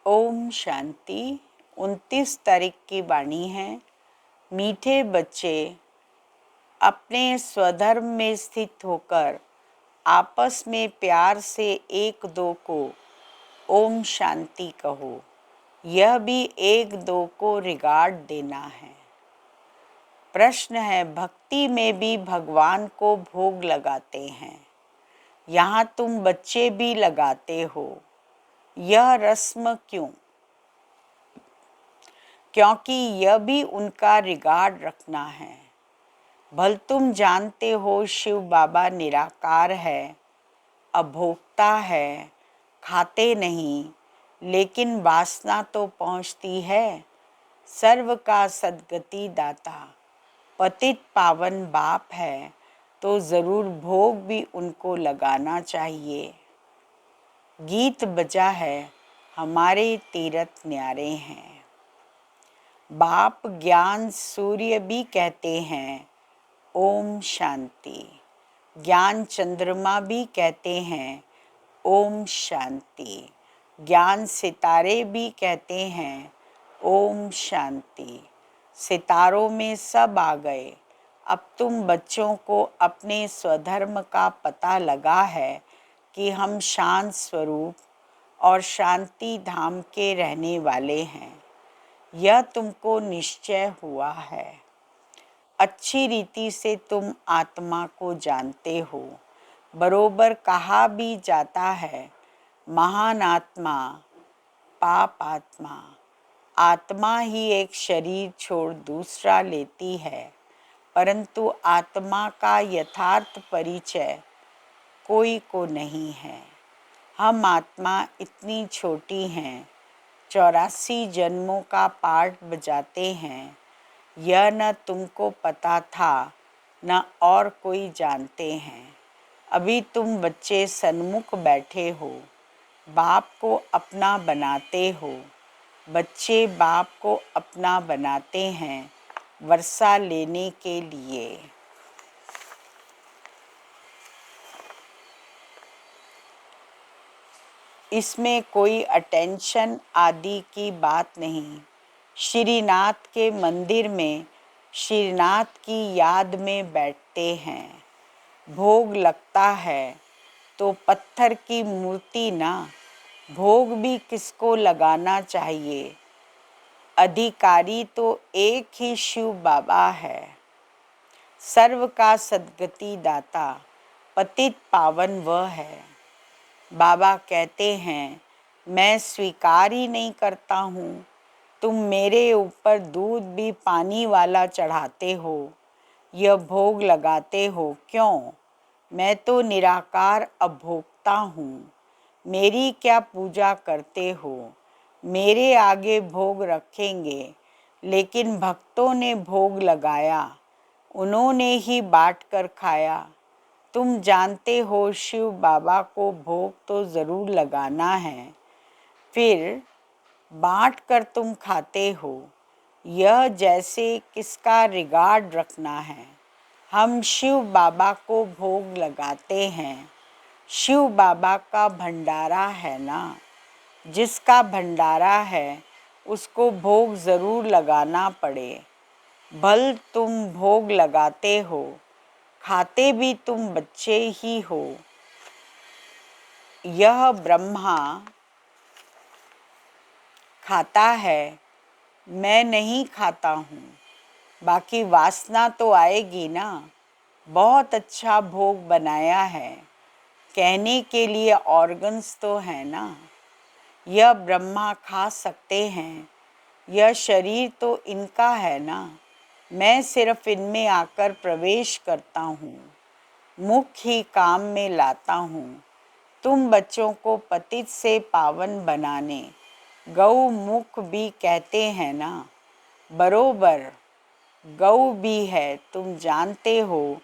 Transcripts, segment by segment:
ओम शांति। 29 तारीख की वाणी है। मीठे बच्चे अपने स्वधर्म में स्थित होकर आपस में प्यार से एक दो को ओम शांति कहो। यह भी एक दो को रिगार्ड देना है। प्रश्न है, भक्ति में भी भगवान को भोग लगाते हैं। यहाँ तुम बच्चे भी लगाते हो। यह रस्म क्यों? क्योंकि यह भी उनका रिगार्ड रखना है। भल तुम जानते हो शिव बाबा निराकार है, अभोक्ता है, खाते नहीं, लेकिन वासना तो पहुँचती है। सर्व का सद्गति दाता पतित पावन बाप है, तो ज़रूर भोग भी उनको लगाना चाहिए। गीत बजा है, हमारे तीरथ न्यारे हैं। बाप ज्ञान सूर्य भी कहते हैं, ओम शांति। ज्ञान चंद्रमा भी कहते हैं, ओम शांति। ज्ञान सितारे भी कहते हैं, ओम शांति। सितारों में सब आ गए। अब तुम बच्चों को अपने स्वधर्म का पता लगा है कि हम शांत स्वरूप और शांति धाम के रहने वाले हैं। यह तुमको निश्चय हुआ है। अच्छी रीति से तुम आत्मा को जानते हो। बरोबर कहा भी जाता है, महान आत्मा, पाप आत्मा। आत्मा ही एक शरीर छोड़ दूसरा लेती है, परंतु आत्मा का यथार्थ परिचय कोई को नहीं है। हम आत्मा इतनी छोटी हैं, 84 जन्मों का पार्ट बजाते हैं। यह न तुमको पता था, न और कोई जानते हैं। अभी तुम बच्चे सन्मुख बैठे हो, बाप को अपना बनाते हो। बच्चे बाप को अपना बनाते हैं वर्षा लेने के लिए। इसमें कोई अटेंशन आदि की बात नहीं। श्रीनाथ के मंदिर में श्रीनाथ की याद में बैठते हैं। भोग लगता है तो पत्थर की मूर्ति ना, भोग भी किसको लगाना चाहिए? अधिकारी तो एक ही शिव बाबा है। सर्व का सद्गति दाता पतित पावन वह है। बाबा कहते हैं, मैं स्वीकार ही नहीं करता हूँ। तुम मेरे ऊपर दूध भी पानी वाला चढ़ाते हो, यह भोग लगाते हो क्यों? मैं तो निराकार अभोक्ता हूँ। मेरी क्या पूजा करते हो? मेरे आगे भोग रखेंगे, लेकिन भक्तों ने भोग लगाया, उन्होंने ही बांट कर खाया। तुम जानते हो शिव बाबा को भोग तो ज़रूर लगाना है, फिर बांट कर तुम खाते हो। यह जैसे किसका रिगार्ड रखना है। हम शिव बाबा को भोग लगाते हैं। शिव बाबा का भंडारा है ना। जिसका भंडारा है उसको भोग ज़रूर लगाना पड़े। भल तुम भोग लगाते हो, खाते भी तुम बच्चे ही हो। यह ब्रह्मा खाता है, मैं नहीं खाता हूँ। बाकी वासना तो आएगी ना। बहुत अच्छा भोग बनाया है, कहने के लिए ऑर्गन्स तो है ना। यह ब्रह्मा खा सकते हैं। यह शरीर तो इनका है ना। मैं सिर्फ इनमें आकर प्रवेश करता हूँ, मुख ही काम में लाता हूँ। तुम बच्चों को पतित से पावन बनाने गौ मुख भी कहते हैं ना। बरोबर गौ भी है, तुम जानते हो।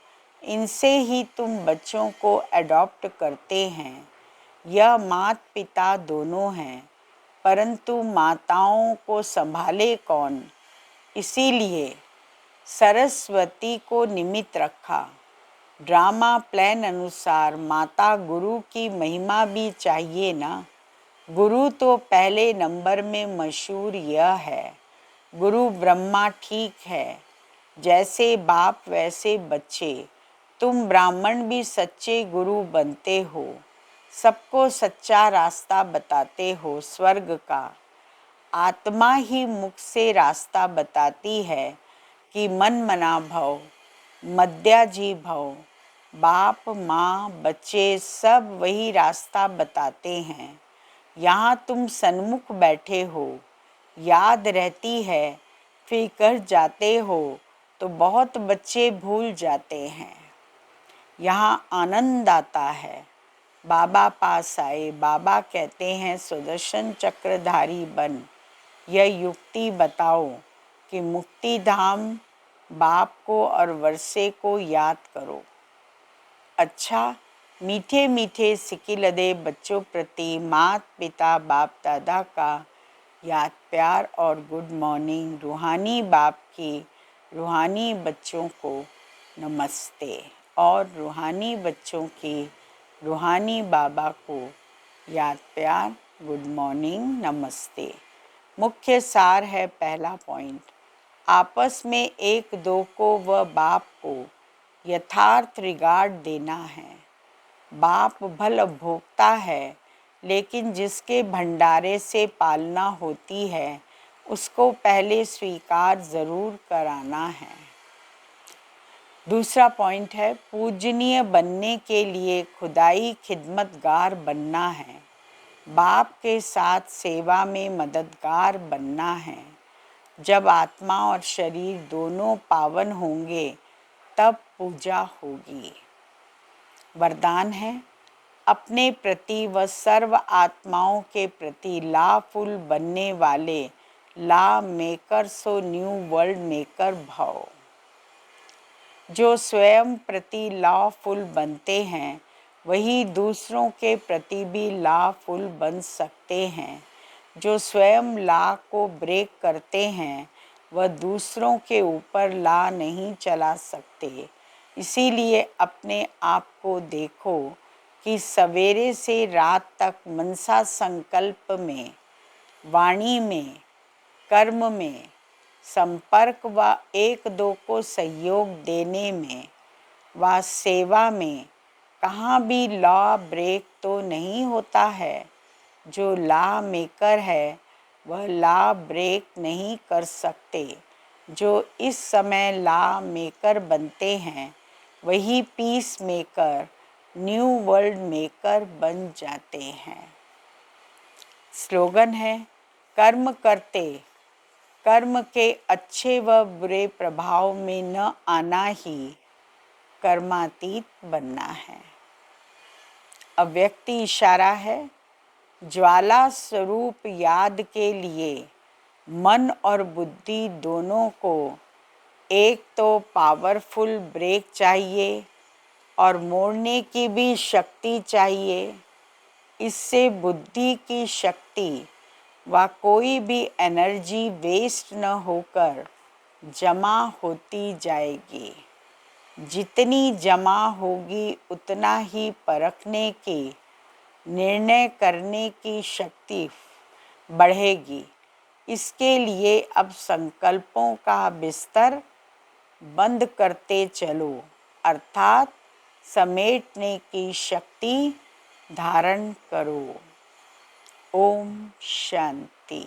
इनसे ही तुम बच्चों को अडॉप्ट करते हैं। यह माता पिता दोनों हैं, परंतु माताओं को संभाले कौन? इसीलिए सरस्वती को निमित्त रखा। ड्रामा प्लान अनुसार माता गुरु की महिमा भी चाहिए ना। गुरु तो पहले नंबर में मशहूर यह है, गुरु ब्रह्मा ठीक है, जैसे बाप वैसे बच्चे, तुम ब्राह्मण भी सच्चे गुरु बनते हो, सबको सच्चा रास्ता बताते हो स्वर्ग का। आत्मा ही मुख से रास्ता बताती है कि मन मना भव, मद्याजी भव। बाप माँ बच्चे सब वही रास्ता बताते हैं। यहाँ तुम सन्मुख बैठे हो, याद रहती है, फिर कर जाते हो तो बहुत बच्चे भूल जाते हैं। यहाँ आनंद आता है। बाबा पास आए, बाबा कहते हैं सुदर्शन चक्रधारी बन, यह युक्ति बताओ कि मुक्ति धाम बाप को और वर्षे को याद करो। अच्छा, मीठे मीठे सिकिलदे बच्चों प्रति मात पिता बाप दादा का याद प्यार और गुड मॉर्निंग। रूहानी बाप की रूहानी बच्चों को नमस्ते और रूहानी बच्चों की रूहानी बाबा को याद प्यार गुड मॉर्निंग नमस्ते। मुख्य सार है पहला पॉइंट, आपस में एक दो को व बाप को यथार्थ रिगार्ड देना है। बाप भल भोगता है, लेकिन जिसके भंडारे से पालना होती है उसको पहले स्वीकार ज़रूर कराना है। दूसरा पॉइंट है, पूजनीय बनने के लिए खुदाई खिदमतगार बनना है। बाप के साथ सेवा में मददगार बनना है। जब आत्मा और शरीर दोनों पावन होंगे तब पूजा होगी। वरदान है, अपने प्रति व सर्व आत्माओं के प्रति लाफुल बनने वाले ला मेकर सो न्यू वर्ल्ड मेकर भव। जो स्वयं प्रति लाफुल बनते हैं वही दूसरों के प्रति भी लाफुल बन सकते हैं। जो स्वयं ला को ब्रेक करते हैं वह दूसरों के ऊपर ला नहीं चला सकते। इसीलिए अपने आप को देखो कि सवेरे से रात तक मनसा संकल्प में, वाणी में, कर्म में, संपर्क व एक दो को सहयोग देने में व सेवा में कहाँ भी लॉ ब्रेक तो नहीं होता है। जो लॉ मेकर है वह लॉ ब्रेक नहीं कर सकते। जो इस समय लॉ मेकर बनते हैं वही peace maker, new world maker बन जाते हैं। स्लोगन है, कर्म करते कर्म के अच्छे व बुरे प्रभाव में न आना ही कर्मातीत बनना है। अव्यक्ति इशारा है, ज्वाला स्वरूप याद के लिए मन और बुद्धि दोनों को एक तो पावरफुल ब्रेक चाहिए और मोड़ने की भी शक्ति चाहिए। इससे बुद्धि की शक्ति व कोई भी एनर्जी वेस्ट न होकर जमा होती जाएगी। जितनी जमा होगी उतना ही परखने की, निर्णय करने की शक्ति बढ़ेगी। इसके लिए अब संकल्पों का बिस्तर बंद करते चलो, अर्थात समेटने की शक्ति धारण करो। ओम शांति।